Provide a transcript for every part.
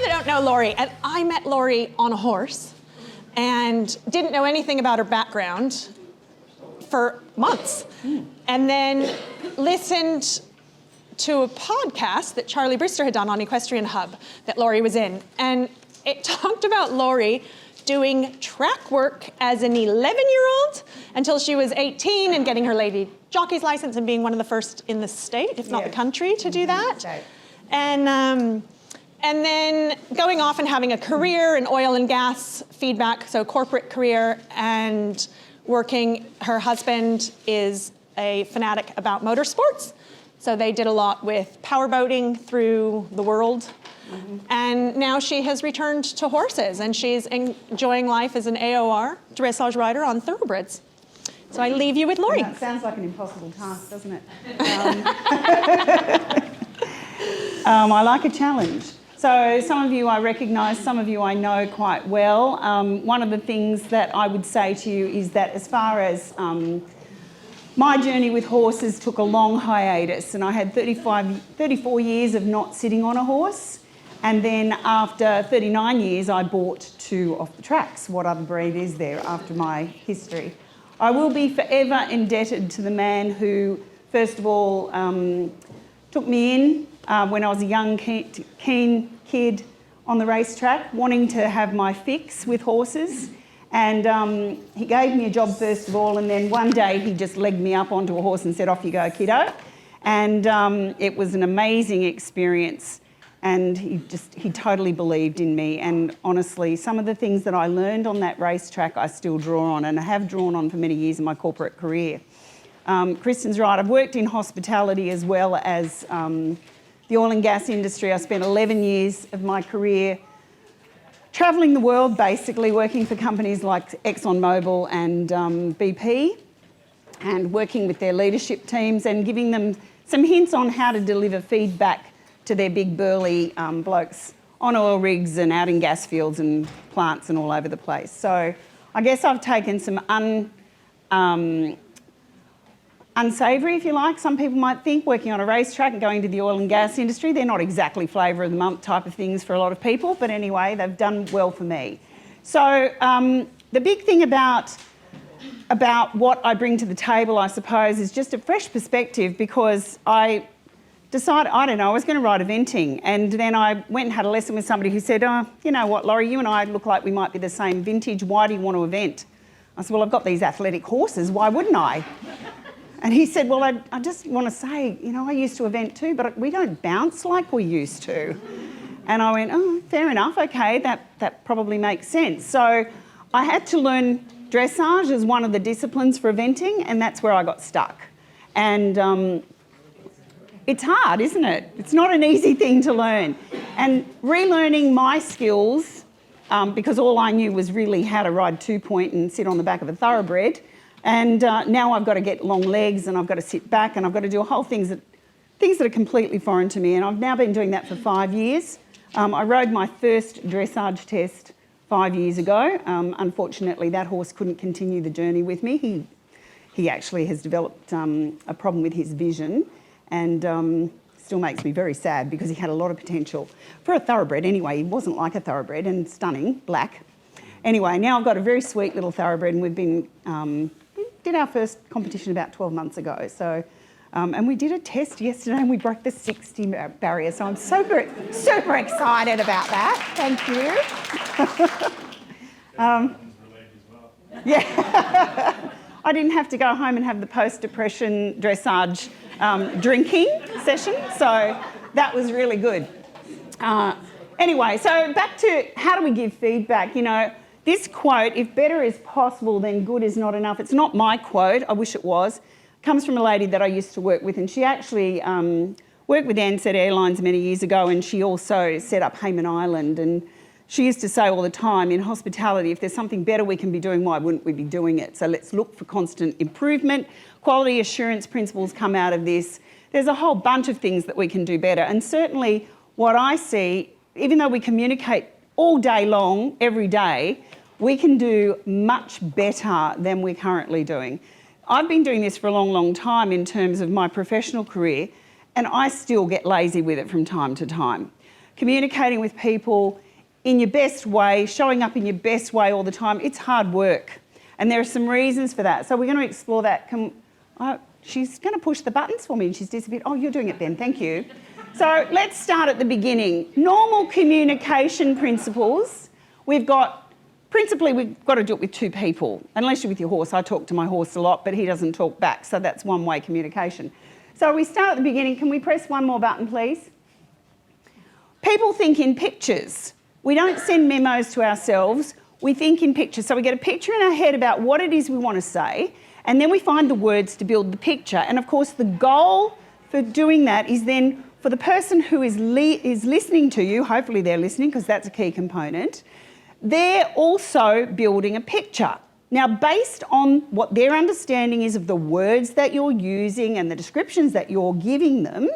that don't know Laurie, and I met Laurie on a horse and didn't know anything about her background for months. And then listened to a podcast that Charlie Brister had done on Equestrian Hub that Laurie was in. And it talked about Laurie doing track work as an 11-year-old until she was 18 and getting her lady jockey's license and being one of the first in the state, if not the country, to do that. And then going off and having a career in oil and gas feedback, so corporate career, and working. Her husband is a fanatic about motorsports, so they did a lot with powerboating through the world. And now she has returned to horses, and she's enjoying life as an AOR, dressage rider on thoroughbreds. So I leave you with Laurie. That sounds like an impossible task, doesn't it? I like a challenge. So some of you I recognise, some of you I know quite well. One of the things that I would say to you is that as far as my journey with horses took a long hiatus, and I had 34 years of not sitting on a horse. And then after 39 years, I bought 2 off the tracks. What other breed is there after my history? I will be forever indebted to the man who, first of all, took me in when I was a young, keen kid on the racetrack, wanting to have my fix with horses. And he gave me a job first of all, and then one day he just legged me up onto a horse and said, "Off you go, kiddo." And it was an amazing experience. And he totally believed in me. And honestly, some of the things that I learned on that racetrack, I still draw on, and I have drawn on for many years in my corporate career. Kristen's right, I've worked in hospitality as well as the oil and gas industry. I spent 11 years of my career travelling the world, basically working for companies like ExxonMobil and BP, and working with their leadership teams and giving them some hints on how to deliver feedback to their big burly blokes on oil rigs and out in gas fields and plants and all over the place. So I guess I've taken some unsavoury, if you like, some people might think, working on a racetrack and going to the oil and gas industry. They're not exactly flavour of the month type of things for a lot of people, but anyway, they've done well for me. So the big thing about what I bring to the table, I suppose, is just a fresh perspective, because I decided, I don't know, I was going to write eventing, and then I went and had a lesson with somebody who said, "Oh, you know what, Laurie, you and I look like we might be the same vintage. Why do you want to event?" I said, "Well, I've got these athletic horses. Why wouldn't I?" And he said, "Well, I just want to say, you know, I used to event too, but we don't bounce like we used to." And I went, "Oh, fair enough. Okay, that probably makes sense." So I had to learn dressage as one of the disciplines for eventing, and that's where I got stuck. And it's hard, isn't it? It's not an easy thing to learn. And relearning my skills, because all I knew was really how to ride 2-point and sit on the back of a thoroughbred. And now I've got to get long legs, and I've got to sit back, and I've got to do a whole things that are completely foreign to me. And I've now been doing that for 5 years. I rode my first dressage test 5 years ago. Unfortunately, that horse couldn't continue the journey with me. He actually has developed a problem with his vision, and still makes me very sad, because he had a lot of potential for a thoroughbred. Anyway, he wasn't like a thoroughbred, and stunning, black. Anyway, now I've got a very sweet little thoroughbred, and we've been we did our first competition about 12 months ago. So, and we did a test yesterday, and we broke the 60 barrier. So I'm super excited about that. Thank you. Yeah. I didn't have to go home and have the post-depression dressage drinking session, so that was really good. Anyway, so back to how do we give feedback? You know, this quote, "If better is possible, then good is not enough." It's not my quote, I wish it was. It comes from a lady that I used to work with, and she actually worked with Ansett Airlines many years ago, and she also set up Hayman Island. And she used to say all the time, in hospitality, if there's something better we can be doing, why wouldn't we be doing it? So let's look for constant improvement. Quality assurance principles come out of this. There's a whole bunch of things that we can do better. And certainly what I see, even though we communicate all day long, every day, we can do much better than we're currently doing. I've been doing this for a long, long time in terms of my professional career, and I still get lazy with it from time to time. communicating with people in your best way, showing up in your best way all the time, it's hard work. And there are some reasons for that. So we're going to explore that. She's going to push the buttons for me and she's disappeared. Oh, you're doing it then, thank you. So let's start at the beginning. Normal communication principles. We've got to do it with two people. Unless you're with your horse. I talk to my horse a lot, but he doesn't talk back. So that's one-way communication. So we start at the beginning. Can we press one more button, please? People think in pictures. We don't send memos to ourselves. We think in pictures. So we get a picture in our head about what it is we want to say, and then we find the words to build the picture. And of course, the goal for doing that is then for the person who is listening to you, hopefully they're listening because that's a key component, they're also building a picture. Now, based on what their understanding is of the words that you're using and the descriptions that you're giving them,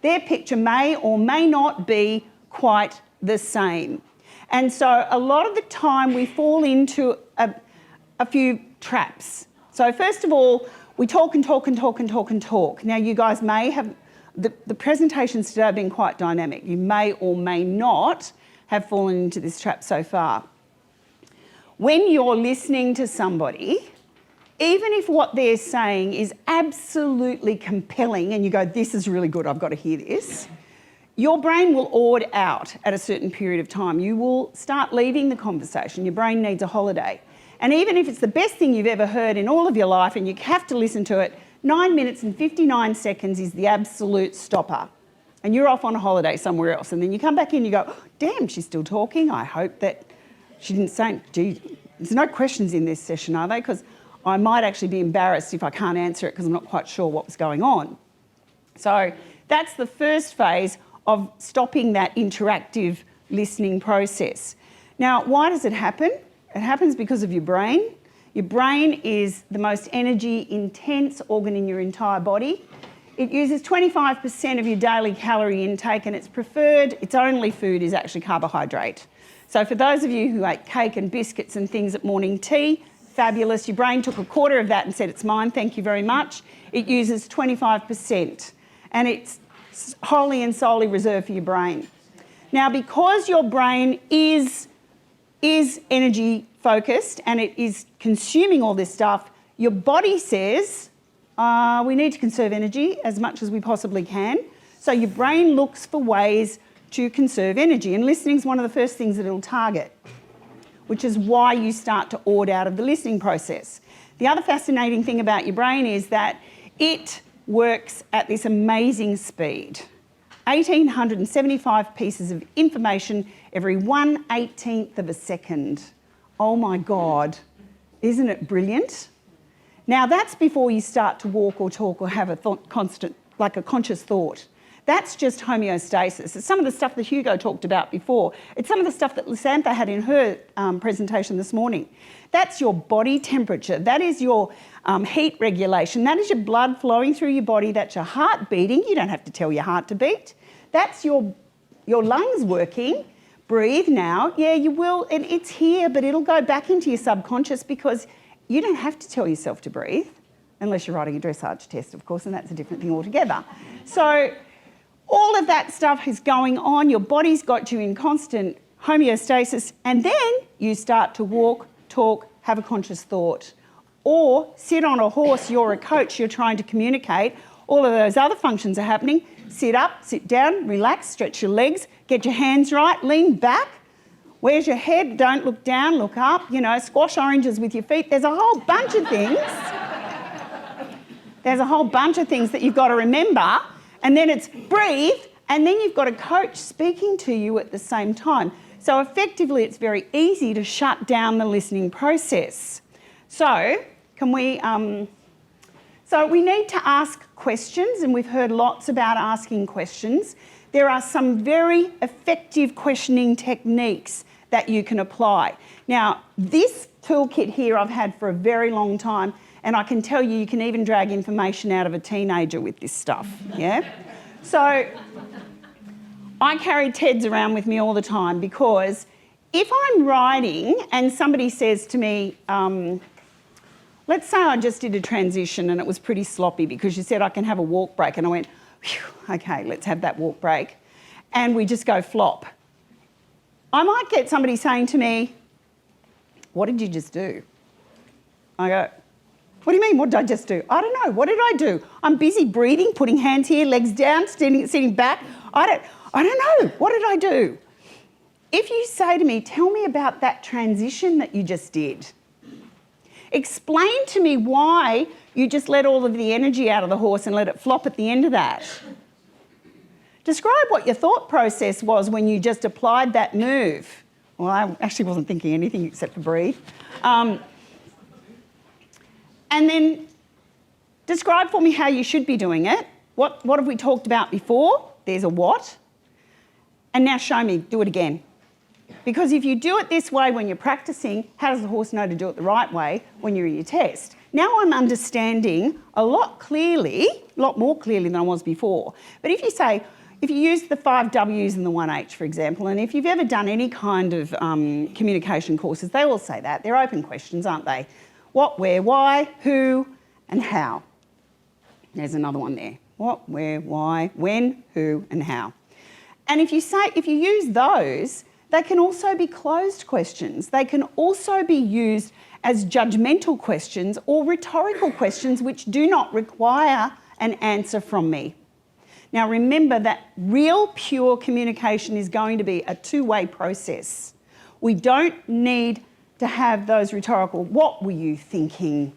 their picture may or may not be quite the same. And so a lot of the time we fall into a few traps. So first of all, we talk and talk and talk and talk and talk. Now, you guys may have, the presentations today have been quite dynamic. You may or may not have fallen into this trap so far. When you're listening to somebody, even if what they're saying is absolutely compelling and you go, this is really good, I've got to hear this, your brain will ord out at a certain period of time. You will start leaving the conversation. Your brain needs a holiday. And even if it's the best thing you've ever heard in all of your life and you have to listen to it, 9 minutes and 59 seconds is the absolute stopper. And you're off on a holiday somewhere else. And then you come back in and you go, oh, damn, she's still talking. I hope that she didn't say, gee, there's no questions in this session, are they? Because I might actually be embarrassed if I can't answer it because I'm not quite sure what was going on. So that's the first phase of stopping that interactive listening process. Now, why does it happen? It happens because of your brain. Your brain is the most energy-intense organ in your entire body. It uses 25% of your daily calorie intake, and its only food is actually carbohydrate. So for those of you who ate cake and biscuits and things at morning tea, fabulous. Your brain took a quarter of that and said, it's mine, thank you very much. It uses 25%, and it's wholly and solely reserved for your brain. Now, because your brain is energy focused and it is consuming all this stuff, your body says, we need to conserve energy as much as we possibly can. So your brain looks for ways to conserve energy, and listening is one of the first things that it'll target, which is why you start to ord out of the listening process. The other fascinating thing about your brain is that it works at this amazing speed. 1,875 pieces of information every 1/18th of a second. Oh my God, isn't it brilliant? Now that's before you start to walk or talk or have a conscious thought. That's just homeostasis. It's some of the stuff that Hugo talked about before. It's some of the stuff that Lysantha had in her presentation this morning. That's your body temperature. That is your heat regulation. That is your blood flowing through your body. That's your heart beating. You don't have to tell your heart to beat. That's your lungs working. Breathe now. Yeah, you will, and it's here, but it'll go back into your subconscious because you don't have to tell yourself to breathe, unless you're writing a dressage test, of course, and that's a different thing altogether. So all of that stuff is going on. Your body's got you in constant homeostasis, and then you start to walk, talk, have a conscious thought, or sit on a horse. You're a coach, you're trying to communicate. All of those other functions are happening. Sit up, sit down, relax, stretch your legs, get your hands right, lean back. Where's your head? Don't look down, look up. You know, squash oranges with your feet. There's a whole bunch of things. There's a whole bunch of things that you've got to remember. And then it's breathe, and then you've got a coach speaking to you at the same time. So effectively, it's very easy to shut down the listening process. So so we need to ask questions, and we've heard lots about asking questions. There are some very effective questioning techniques that you can apply. Now, this toolkit here I've had for a very long time, and I can tell you can even drag information out of a teenager with this stuff, yeah? So I carry TEDs around with me all the time because if I'm writing and somebody says to me, let's say I just did a transition and it was pretty sloppy because you said I can have a walk break, and I went, okay, let's have that walk break. and we just go flop. I might get somebody saying to me, "What did you just do?" I go, "What do you mean, what did I just do?" "I don't know, what did I do? I'm busy breathing, putting hands here, legs down, sitting back. I don't know, what did I do?" If you say to me, "Tell me about that transition that you just did. Explain to me why you just let all of the energy out of the horse and let it flop at the end of that. Describe what your thought process was when you just applied that move." Well, I actually wasn't thinking anything except for breathe. And then describe for me how you should be doing it. What have we talked about before? There's a what. And now show me, do it again. Because if you do it this way when you're practicing, how does the horse know to do it the right way when you're in your test? Now I'm understanding a lot more clearly than I was before. But if you use the 5 W's and the 1 H, for example, and if you've ever done any kind of communication courses, they all say that. They're open questions, aren't they? What, where, why, who, and how. There's another one there. What, where, why, when, who, and how. And if you use those, they can also be closed questions. They can also be used as judgmental questions or rhetorical questions which do not require an answer from me. Now remember that real pure communication is going to be a two-way process. We don't need to have those rhetorical, "What were you thinking?"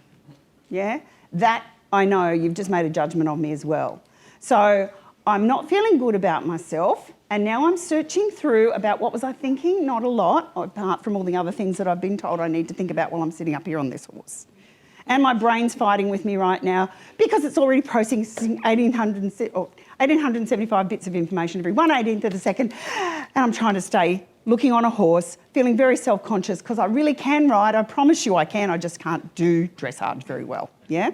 Yeah? That, I know, you've just made a judgment of me as well. So I'm not feeling good about myself, and now I'm searching through about what was I thinking? Not a lot, apart from all the other things that I've been told I need to think about while I'm sitting up here on this horse. And my brain's fighting with me right now because it's already processing 1,875 bits of information every 1/18th of a second, and I'm trying to stay looking on a horse, feeling very self-conscious because I really can ride. I promise you I can, I just can't do dressage very well, yeah?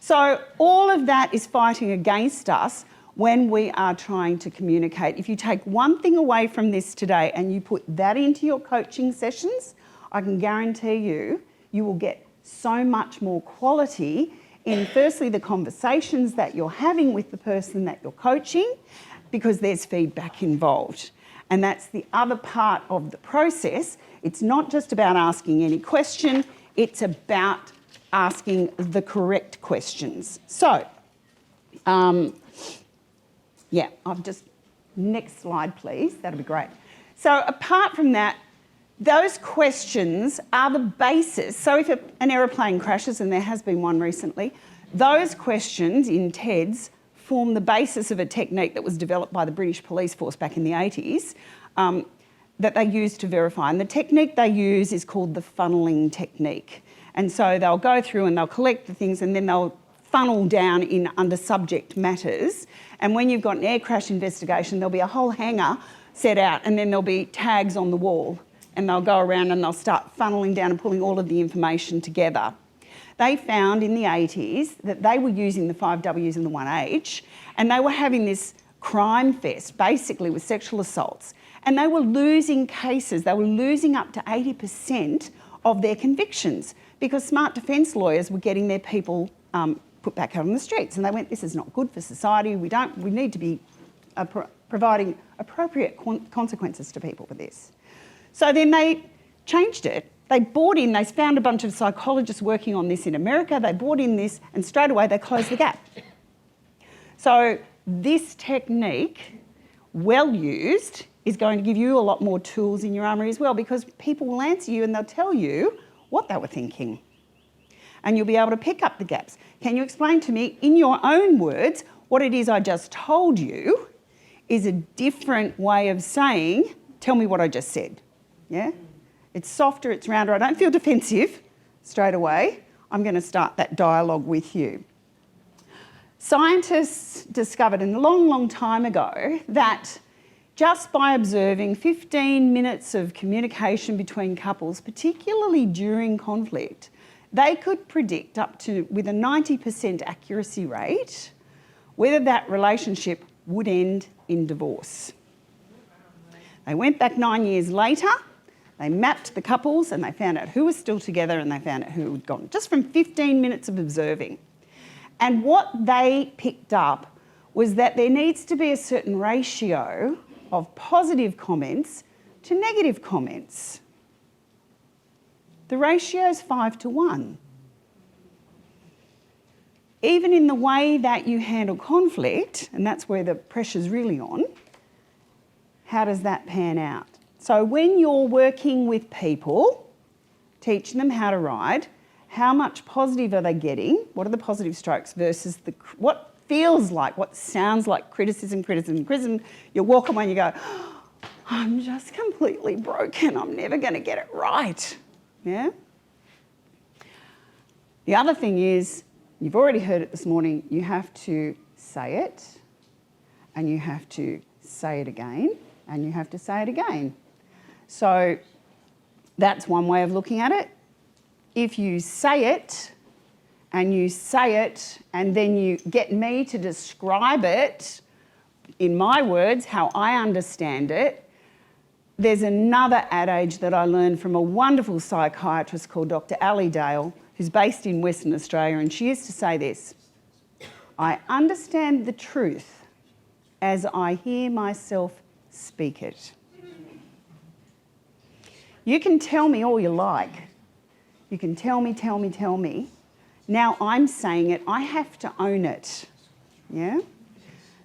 So all of that is fighting against us when we are trying to communicate. If you take one thing away from this today and you put that into your coaching sessions, I can guarantee you will get so much more quality in firstly the conversations that you're having with the person that you're coaching, because there's feedback involved. And that's the other part of the process. It's not just about asking any question, it's about asking the correct questions. So, next slide please, that'll be great. So apart from that, those questions are the basis. So if an aeroplane crashes, and there has been one recently, those questions in TEDS form the basis of a technique that was developed by the British Police Force back in the 80s that they used to verify. And the technique they use is called the funneling technique. And so they'll go through and they'll collect the things and then they'll funnel down in under subject matters. And when you've got an air crash investigation, there'll be a whole hanger set out and then there'll be tags on the wall. And they'll go around and they'll start funneling down and pulling all of the information together. They found in the 80s that they were using the 5 Ws and the 1 H, and they were having this crime fest, basically with sexual assaults, and they were losing cases. They were losing up to 80% of their convictions because smart defence lawyers were getting their people put back out on the streets, and they went, "This is not good for society. We need to be providing appropriate consequences to people for this." So then they changed it. They found a bunch of psychologists working on this in America. They brought in this and straight away they closed the gap. So this technique, well used, is going to give you a lot more tools in your armoury as well, because people will answer you and they'll tell you what they were thinking. And you'll be able to pick up the gaps. Can you explain to me in your own words what it is I just told you is a different way of saying, "Tell me what I just said." Yeah? It's softer, it's rounder. I don't feel defensive straight away. I'm going to start that dialogue with you. Scientists discovered a long, long time ago that just by observing 15 minutes of communication between couples, particularly during conflict, they could predict with a 90% accuracy rate, whether that relationship would end in divorce. They went back 9 years later. They mapped the couples and they found out who was still together and they found out who had gone, just from 15 minutes of observing. And what they picked up was that there needs to be a certain ratio of positive comments to negative comments. The ratio is 5 to 1. Even in the way that you handle conflict, and that's where the pressure's really on, how does that pan out? So when you're working with people, teaching them how to ride, how much positive are they getting? What are the positive strokes versus what feels like, what sounds like criticism. You walk away and you go, I'm just completely broken. I'm never going to get it right. Yeah? The other thing is, you've already heard it this morning, you have to say it, and you have to say it again, and you have to say it again. So that's one way of looking at it. If you say it, and then you get me to describe it in my words, how I understand it, there's another adage that I learned from a wonderful psychiatrist called Dr. Ali Dale, who's based in Western Australia, and she used to say this: I understand the truth as I hear myself speak it. You can tell me all you like. You can tell me. Now I'm saying it, I have to own it. Yeah?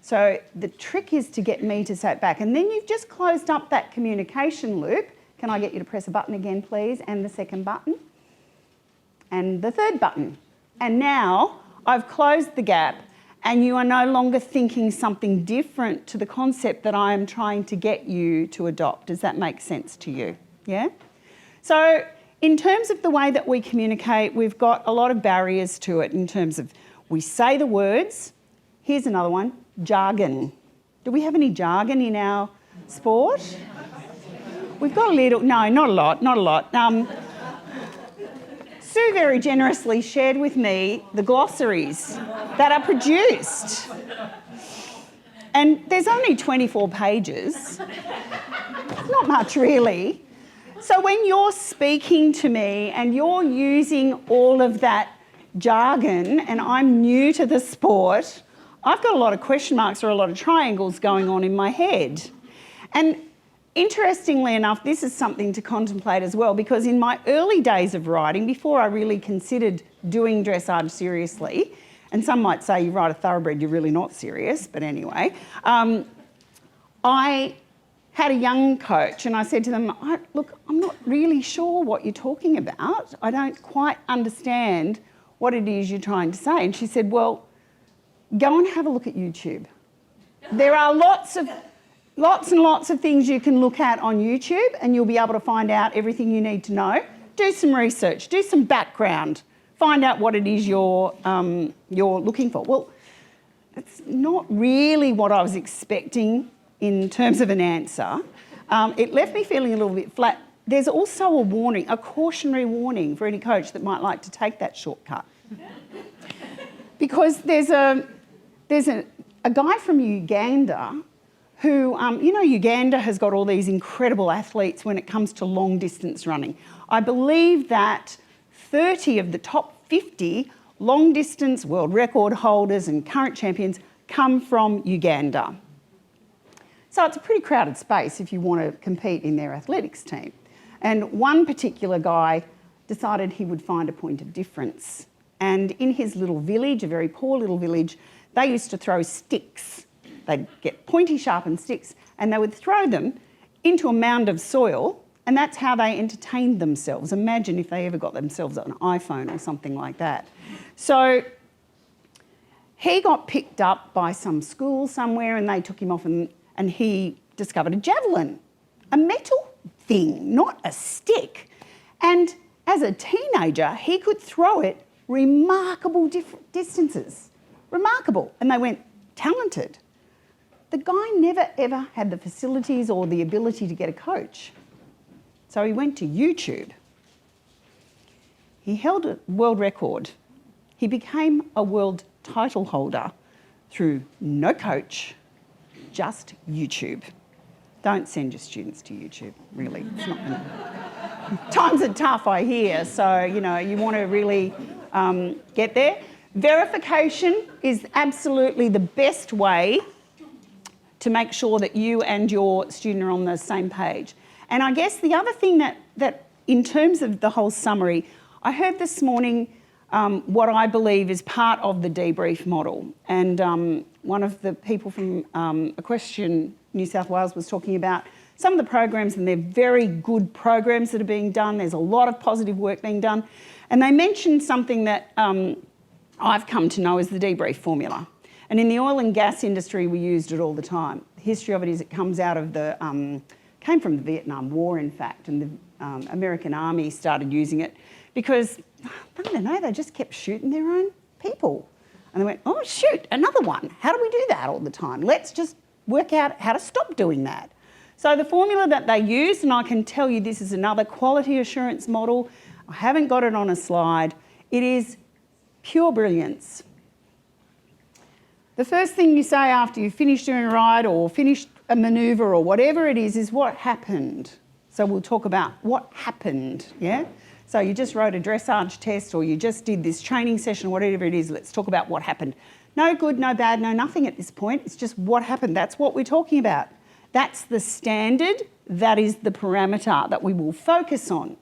So the trick is to get me to say it back. And then you've just closed up that communication loop. Can I get you to press a button again, please? And the second button. And the third button. And now I've closed the gap and you are no longer thinking something different to the concept that I am trying to get you to adopt. Does that make sense to you? Yeah? So in terms of the way that we communicate, we've got a lot of barriers to it in terms of we say the words. Here's another one, jargon. Do we have any jargon in our sport? We've got a little, no, not a lot. Sue very generously shared with me the glossaries that are produced. And there's only 24 pages. Not much really. So when you're speaking to me and you're using all of that jargon and I'm new to the sport, I've got a lot of question marks or a lot of triangles going on in my head. And interestingly enough, this is something to contemplate as well, because in my early days of riding, before I really considered doing dressage seriously, and some might say you ride a thoroughbred, you're really not serious, but anyway, I had a young coach and I said to them, look, I'm not really sure what you're talking about. I don't quite understand what it is you're trying to say. And she said, well, go and have a look at YouTube. There are lots and lots of things you can look at on YouTube and you'll be able to find out everything you need to know. Do some research, do some background, find out what it is you're looking for. Well, it's not really what I was expecting in terms of an answer. It left me feeling a little bit flat. There's also a warning, a cautionary warning for any coach that might like to take that shortcut. Because there's a guy from Uganda who, Uganda has got all these incredible athletes when it comes to long distance running. I believe that 30 of the top 50 long distance world record holders and current champions come from Uganda. So it's a pretty crowded space if you want to compete in their athletics team. And one particular guy decided he would find a point of difference. And in his little village, a very poor little village, they used to throw sticks. They'd get pointy, sharpened sticks, and they would throw them into a mound of soil, and that's how they entertained themselves. Imagine if they ever got themselves an iPhone or something like that. So he got picked up by some school somewhere, and they took him off and he discovered a javelin, a metal thing, not a stick. And as a teenager, he could throw it remarkable distances. Remarkable. And they went, talented. The guy never ever had the facilities or the ability to get a coach. So he went to YouTube. He held a world record. He became a world title holder through no coach, just YouTube. Don't send your students to YouTube, really. It's not gonna... Times are tough, I hear, so, you want to really get there. Verification is absolutely the best way to make sure that you and your student are on the same page. And I guess the other thing that in terms of the whole summary, I heard this morning what I believe is part of the debrief model. And one of the people from Equestrian New South Wales was talking about some of the programs, and they're very good programs that are being done. There's a lot of positive work being done. And they mentioned something that I've come to know as the debrief formula. And in the oil and gas industry, we used it all the time. The history of it is it comes out of came from the Vietnam War, in fact, and the American Army started using it because, I don't know, they just kept shooting their own people. And they went, oh, shoot, another one. How do we do that all the time? Let's just work out how to stop doing that. So the formula that they used, and I can tell you this is another quality assurance model. I haven't got it on a slide. It is pure brilliance. The first thing you say after you've finished doing a ride or finished a manoeuvre or whatever it is what happened. So we'll talk about what happened, yeah? So you just wrote a dressage test or you just did this training session, whatever it is, let's talk about what happened. No good, no bad, no nothing at this point. It's just what happened. That's what we're talking about. That's the standard. That is the parameter that we will focus on.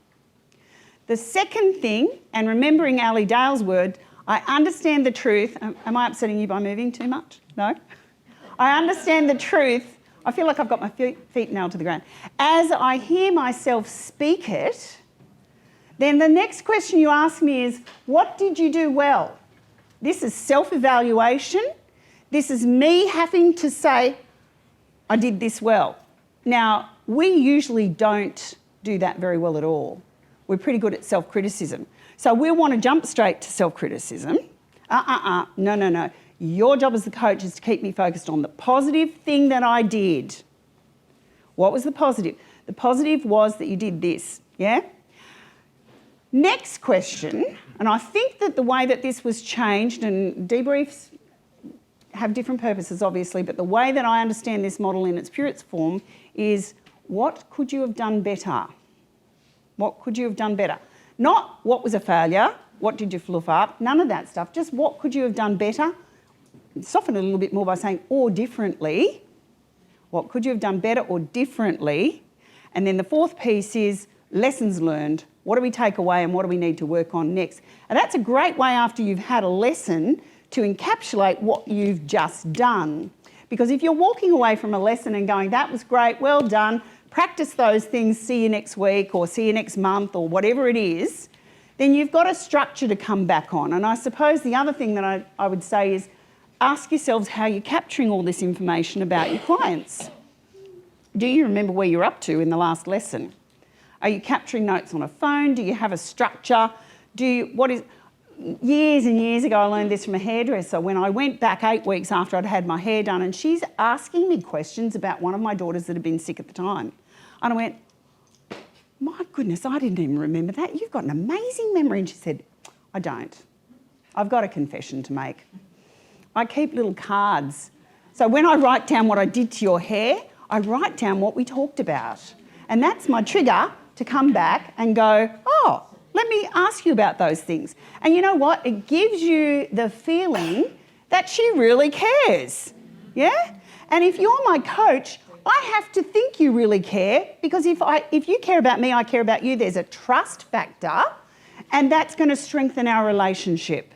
The second thing, and remembering Ali Dale's word, I understand the truth. Am I upsetting you by moving too much? No? I understand the truth. I feel like I've got my feet nailed to the ground. As I hear myself speak it, then the next question you ask me is, what did you do well? This is self-evaluation. This is me having to say, I did this well. Now, we usually don't do that very well at all. We're pretty good at self-criticism. So we'll want to jump straight to self-criticism. No. Your job as the coach is to keep me focused on the positive thing that I did. What was the positive? The positive was that you did this, yeah? Next question, and I think that the way that this was changed, and debriefs have different purposes obviously, but the way that I understand this model in its purest form is, what could you have done better? What could you have done better? Not what was a failure, what did you fluff up, none of that stuff, just what could you have done better? Soften it a little bit more by saying, or differently. What could you have done better or differently? And then the fourth piece is lessons learned. What do we take away and what do we need to work on next? And that's a great way after you've had a lesson to encapsulate what you've just done. Because if you're walking away from a lesson and going, that was great, well done, practice those things, see you next week or see you next month or whatever it is, then you've got a structure to come back on. And I suppose the other thing that I would say is ask yourselves how you're capturing all this information about your clients. Do you remember where you're up to in the last lesson? Are you capturing notes on a phone? Do you have a structure? Years and years ago, I learned this from a hairdresser when I went back 8 weeks after I'd had my hair done, and she's asking me questions about one of my daughters that had been sick at the time. And I went, my goodness, I didn't even remember that. You've got an amazing memory. And she said, I don't. I've got a confession to make. I keep little cards. So when I write down what I did to your hair, I write down what we talked about. And that's my trigger to come back and go, oh, let me ask you about those things. And you know what? It gives you the feeling that she really cares, yeah? And if you're my coach, I have to think you really care, because if you care about me, I care about you. There's a trust factor, and that's going to strengthen our relationship,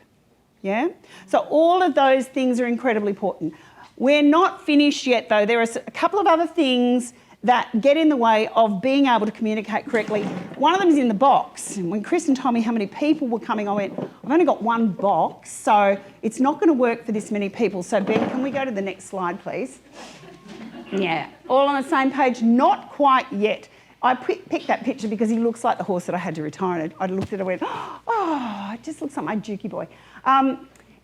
yeah? So all of those things are incredibly important. We're not finished yet, though. There are a couple of other things that get in the way of being able to communicate correctly. One of them is in the box. And when Kristen told me how many people were coming, I went, I've only got one box, so it's not going to work for this many people. So Ben, can we go to the next slide, please? Yeah, all on the same page, not quite yet. I picked that picture because he looks like the horse that I had to retire, and I looked at it and went, oh, it just looks like my Dukey boy.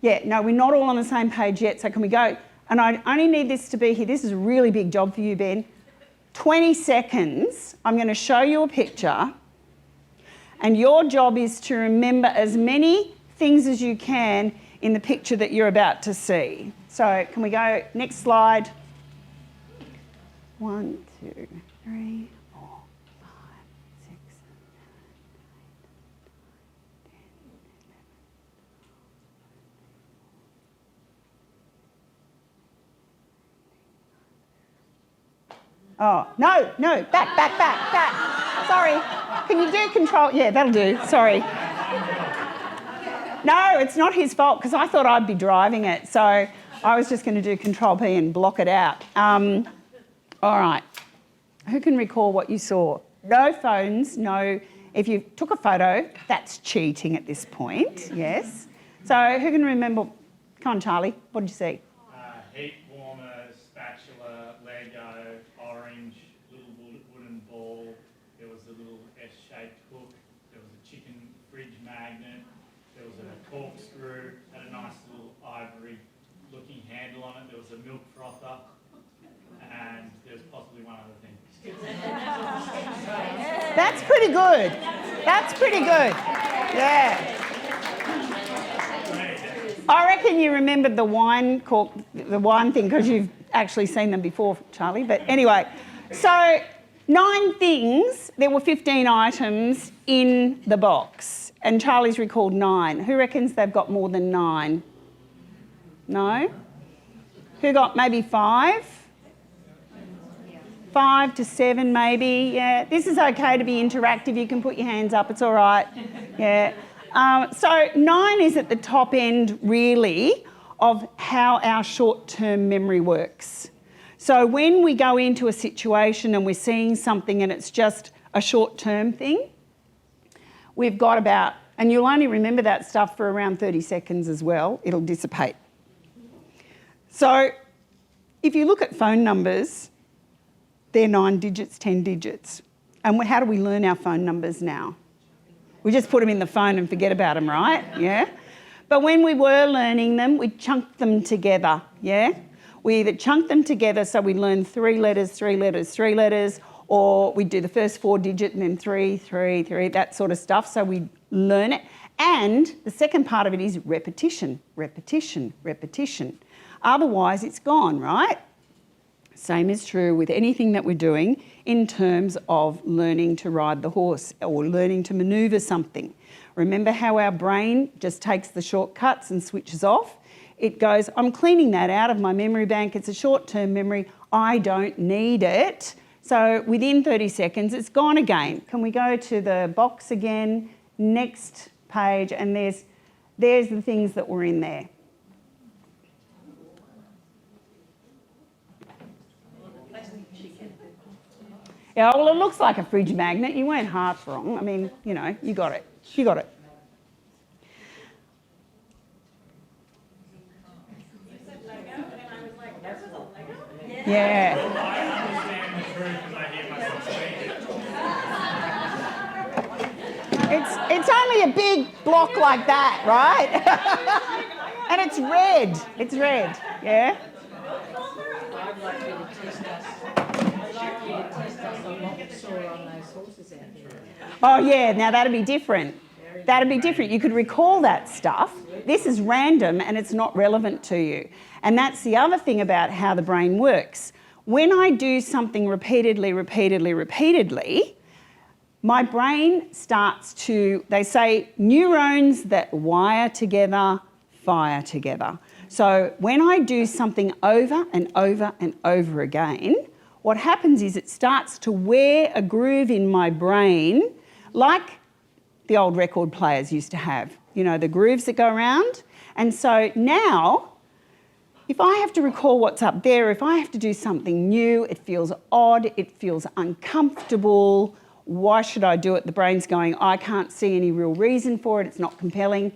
Yeah, no, we're not all on the same page yet, so can we go? And I only need this to be here. This is a really big job for you, Ben. 20 seconds, I'm going to show you a picture, and your job is to remember as many things as you can in the picture that you're about to see. So can we go next slide? 1, 2, 3, 4, 5, 6, 7, 8, 9, 10, 11. Oh, no, back. Sorry. Can you do control? Yeah, that'll do. Sorry. No, it's not his fault because I thought I'd be driving it. So I was just going to do control P and block it out. All right. Who can recall what you saw? No phones, no. If you took a photo, that's cheating at this point, yes. So who can remember? Come on, Charlie. What did you see? Heat warmer, spatula, Lego, orange, little wooden ball. There was a little S-shaped hook. There was a chicken fridge magnet. There was a corkscrew. Had a nice little ivory-looking handle on it. There was a milk frother, and there's possibly one other thing. That's pretty good. That's pretty good. Yeah. I reckon you remembered the wine thing because you've actually seen them before, Charlie. But anyway, so 9 things. There were 15 items in the box, and Charlie's recalled 9. Who reckons they've got more than 9? No? Who got maybe 5? 5 to 7 maybe, yeah. This is okay to be interactive. You can put your hands up, it's all right. Yeah. So 9 is at the top end, really, of how our short-term memory works. So when we go into a situation and we're seeing something and it's just a short-term thing, we've got about, and you'll only remember that stuff for around 30 seconds as well, it'll dissipate. So if you look at phone numbers, they're 9 digits, 10 digits. And how do we learn our phone numbers now? We just put them in the phone and forget about them, right? Yeah? But when we were learning them, we chunked them together, yeah? We either chunked them together so we learn 3 letters, 3 letters, 3 letters, or we do the first 4 digit and then 3, 3, 3, that sort of stuff, so we learn it. And the second part of it is repetition, repetition, repetition. Otherwise, it's gone, right? Same is true with anything that we're doing in terms of learning to ride the horse or learning to manoeuvre something. Remember how our brain just takes the shortcuts and switches off? It goes, I'm cleaning that out of my memory bank. It's a short-term memory. I don't need it. So within 30 seconds, it's gone again. Can we go to the box again? Next page, and there's the things that were in there. Yeah, well, it looks like a fridge magnet. You weren't half wrong. I mean, you know, you got it. You got it. Yeah. I understand the truth because I hear myself speak it. It's only a big block like that, right? And it's red. It's red. Yeah. I'd like you to test us. I'd like you to test us on what we saw on those horses out there. Oh, yeah. Now, that'd be different. That'd be different. You could recall that stuff. This is random and it's not relevant to you. And that's the other thing about how the brain works. When I do something repeatedly, my brain starts to, they say, neurons that wire together, fire together. So when I do something over and over and over again, what happens is it starts to wear a groove in my brain like the old record players used to have. You know, the grooves that go around. And so now, if I have to recall what's up there, if I have to do something new, it feels odd, it feels uncomfortable. Why should I do it? The brain's going, I can't see any real reason for it, it's not compelling.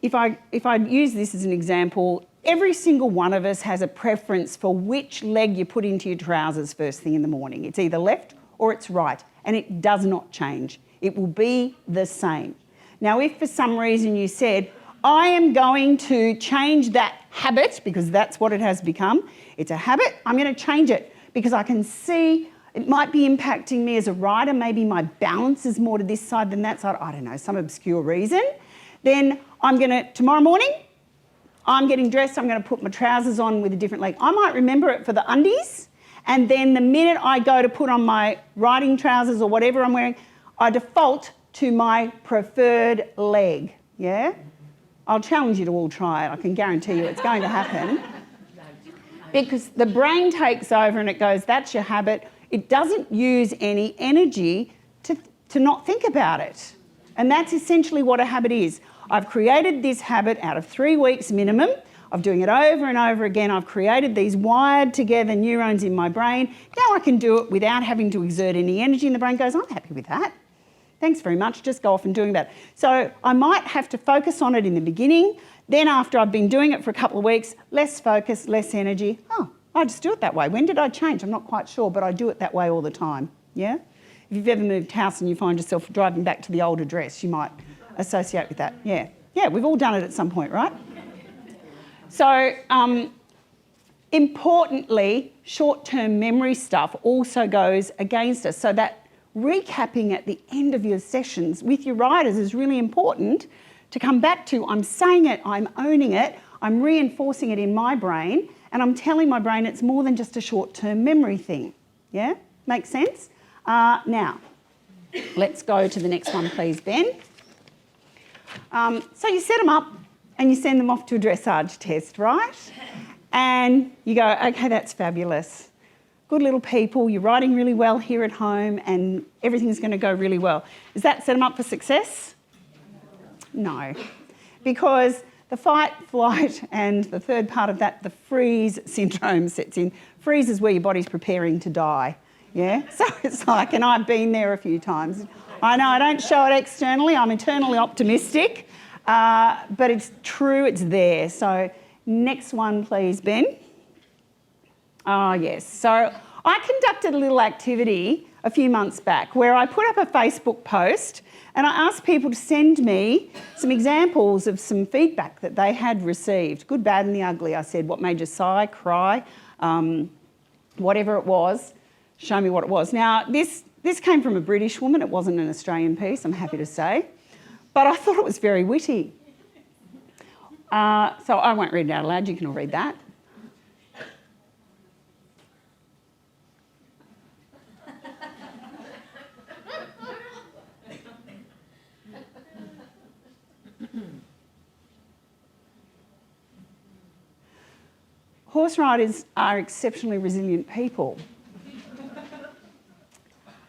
If I use this as an example, every single one of us has a preference for which leg you put into your trousers first thing in the morning. It's either left or it's right, and it does not change. It will be the same. Now, if for some reason you said, I am going to change that habit, because that's what it has become, it's a habit, I'm going to change it because I can see it might be impacting me as a rider, maybe my balance is more to this side than that side, I don't know, some obscure reason, then I'm going to, tomorrow morning, I'm getting dressed, I'm going to put my trousers on with a different leg. I might remember it for the undies, and then the minute I go to put on my riding trousers or whatever I'm wearing, I default to my preferred leg, yeah? I'll challenge you to all try it. I can guarantee you it's going to happen. because the brain takes over and it goes, that's your habit. It doesn't use any energy to not think about it. And that's essentially what a habit is. I've created this habit out of 3 weeks minimum of doing it over and over again. I've created these wired together neurons in my brain. Now I can do it without having to exert any energy, and the brain goes, I'm happy with that. Thanks very much, just go off and doing that. So I might have to focus on it in the beginning, then after I've been doing it for a couple of weeks, less focus, less energy. Oh, I just do it that way. When did I change? I'm not quite sure, but I do it that way all the time, yeah? If you've ever moved house and you find yourself driving back to the old address, you might associate with that, yeah. Yeah, we've all done it at some point, right? So, importantly, short-term memory stuff also goes against us. So that recapping at the end of your sessions with your riders is really important to come back to. I'm saying it, I'm owning it, I'm reinforcing it in my brain, and I'm telling my brain it's more than just a short-term memory thing. Yeah? Makes sense? Now, let's go to the next one, please, Ben. So you set them up and you send them off to a dressage test, right? And you go, okay, that's fabulous. Good little people, you're riding really well here at home and everything's going to go really well. Does that set them up for success? No. Because the fight, flight, and the third part of that, the freeze syndrome sets in. Freeze is where your body's preparing to die. Yeah? So it's like, and I've been there a few times. I know I don't show it externally, I'm internally optimistic, but it's true, it's there. So next one, please, Ben. Oh, yes. So I conducted a little activity a few months back where I put up a Facebook post and I asked people to send me some examples of some feedback that they had received. Good, bad and the ugly. I said, what made you sigh, cry, whatever it was, show me what it was. Now, this came from a British woman. It wasn't an Australian piece, I'm happy to say. But I thought it was very witty. So I won't read it out loud. You can all read that. Horse riders are exceptionally resilient people.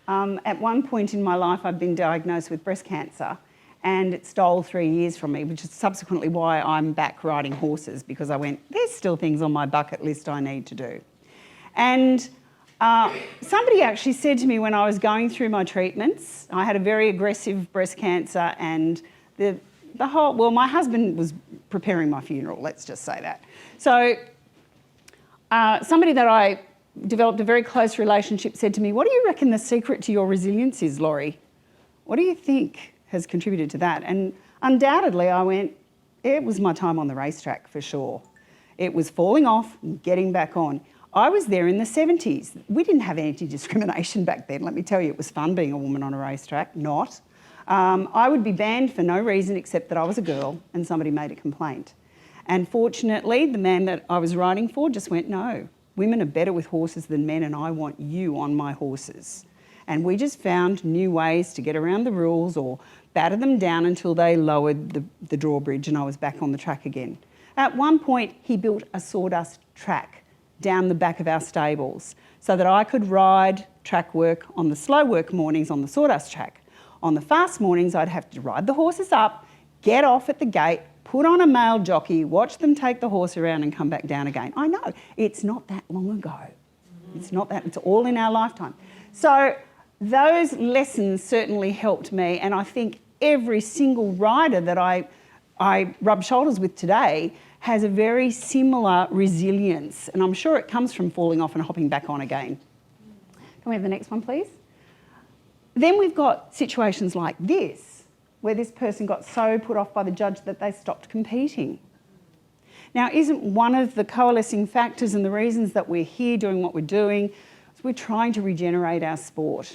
At one point in my life, I'd been diagnosed with breast cancer and it stole 3 years from me, which is subsequently why I'm back riding horses, because I went, there's still things on my bucket list I need to do. And somebody actually said to me when I was going through my treatments, I had a very aggressive breast cancer and my husband was preparing my funeral, let's just say that. So somebody that I developed a very close relationship said to me, what do you reckon the secret to your resilience is, Laurie? What do you think has contributed to that? And undoubtedly I went, it was my time on the racetrack for sure. It was falling off and getting back on. I was there in the 70s. We didn't have anti-discrimination back then, let me tell you. It was fun being a woman on a racetrack, not. I would be banned for no reason except that I was a girl and somebody made a complaint. And fortunately, the man that I was riding for just went, no, women are better with horses than men and I want you on my horses. And we just found new ways to get around the rules or batter them down until they lowered the drawbridge and I was back on the track again. At one point, he built a sawdust track down the back of our stables so that I could ride track work on the slow work mornings on the sawdust track. On the fast mornings, I'd have to ride the horses up, get off at the gate, put on a male jockey, watch them take the horse around and come back down again. I know, it's not that long ago. It's not that, it's all in our lifetime. So those lessons certainly helped me, and I think every single rider that I rub shoulders with today has a very similar resilience, and I'm sure it comes from falling off and hopping back on again. Can we have the next one, please? Then we've got situations like this, where this person got so put off by the judge that they stopped competing. Now, isn't one of the coalescing factors and the reasons that we're here doing what we're doing is we're trying to regenerate our sport?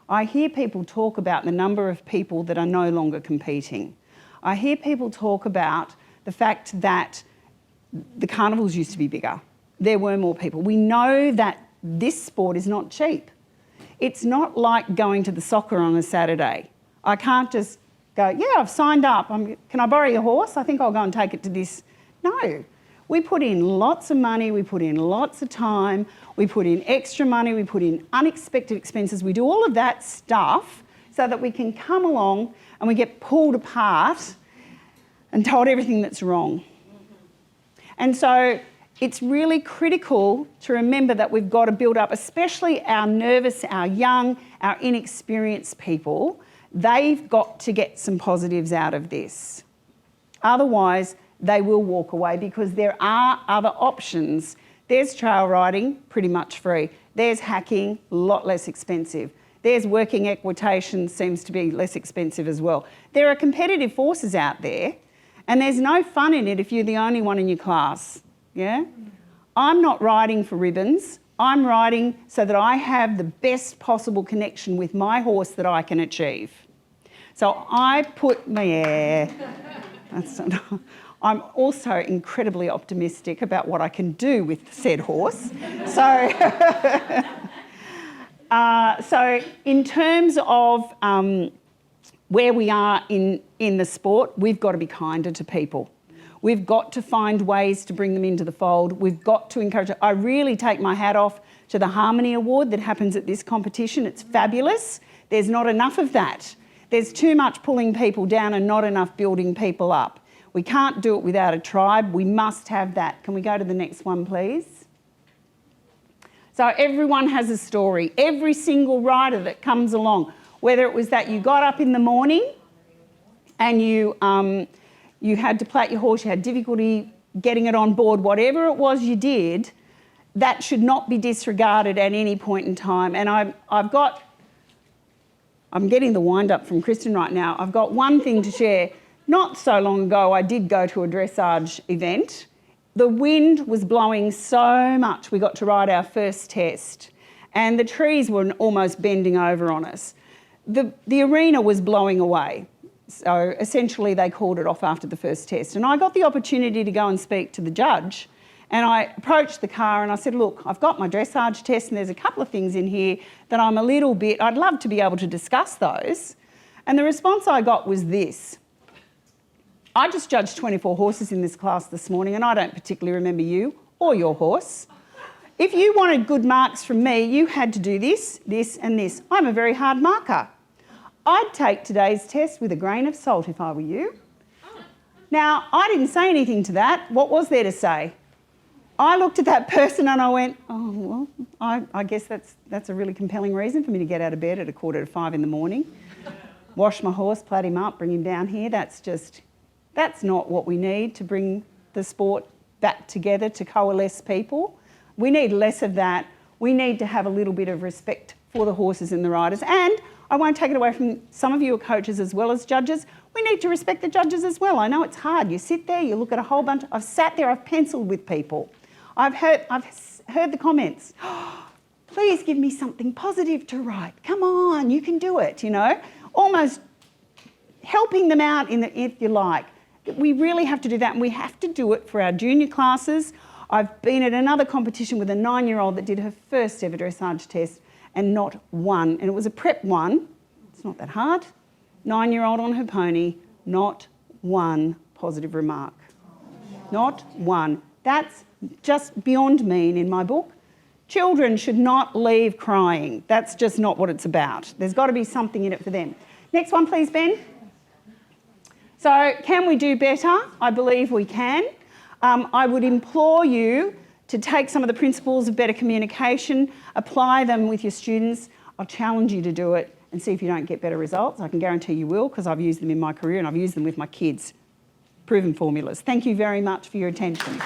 I hear people talk about the number of people that are no longer competing. I hear people talk about the fact that the carnivals used to be bigger. There were more people. We know that this sport is not cheap. It's not like going to the soccer on a Saturday. I can't just go, yeah, I've signed up. Can I borrow your horse? I think I'll go and take it to this. No. We put in lots of money, we put in lots of time, we put in extra money, we put in unexpected expenses. We do all of that stuff so that we can come along and we get pulled apart and told everything that's wrong. And so it's really critical to remember that we've got to build up, especially our nervous, our young, our inexperienced people. They've got to get some positives out of this. Otherwise, they will walk away because there are other options. There's trail riding, pretty much free. There's hacking, a lot less expensive. There's working equitation, seems to be less expensive as well. There are competitive forces out there, and there's no fun in it if you're the only one in your class, yeah? I'm not riding for ribbons. I'm riding so that I have the best possible connection with my horse that I can achieve. So I put my I'm also incredibly optimistic about what I can do with said horse. So in terms of where we are in the sport, we've got to be kinder to people. We've got to find ways to bring them into the fold. We've got to encourage it. I really take my hat off to the Harmony Award that happens at this competition. It's fabulous. There's not enough of that. There's too much pulling people down and not enough building people up. We can't do it without a tribe. We must have that. Can we go to the next one, please? So everyone has a story. Every single rider that comes along, whether it was that you got up in the morning and you had to plait your horse, you had difficulty getting it on board, whatever it was you did, that should not be disregarded at any point in time. And I'm getting the wind up from Kristen right now. I've got one thing to share. Not so long ago, I did go to a dressage event. The wind was blowing so much, we got to ride our first test, and the trees were almost bending over on us. The arena was blowing away. So essentially they called it off after the first test. And I got the opportunity to go and speak to the judge. And I approached the car and I said, look, I've got my dressage test and there's a couple of things in here that I'd love to be able to discuss those. And the response I got was this. I just judged 24 horses in this class this morning and I don't particularly remember you or your horse. If you wanted good marks from me, you had to do this, this and this. I'm a very hard marker. I'd take today's test with a grain of salt if I were you. Now, I didn't say anything to that. What was there to say? I looked at that person and I went, oh, well, I guess that's a really compelling reason for me to get out of bed at 4:45 in the morning, wash my horse, plait him up, bring him down here. That's not what we need to bring the sport back together, to coalesce people. We need less of that. We need to have a little bit of respect for the horses and the riders. And I won't take it away from some of you are coaches as well as judges. We need to respect the judges as well. I know it's hard. You sit there, you look at a whole bunch. I've sat there, I've penciled with people. I've heard the comments. Oh, please give me something positive to write. Come on, you can do it, you know. Almost helping them out if you like. We really have to do that, and we have to do it for our junior classes. I've been at another competition with a 9-year-old that did her first ever dressage test and not one, and it was a prep one. It's not that hard. 9-year-old on her pony, not one positive remark. Not one. That's just beyond mean in my book. Children should not leave crying. That's just not what it's about. There's got to be something in it for them. Next one, please, Ben. So can we do better? I believe we can. I would implore you to take some of the principles of better communication, apply them with your students. I'll challenge you to do it and see if you don't get better results. I can guarantee you will, because I've used them in my career and I've used them with my kids. Proven formulas. Thank you very much for your attention.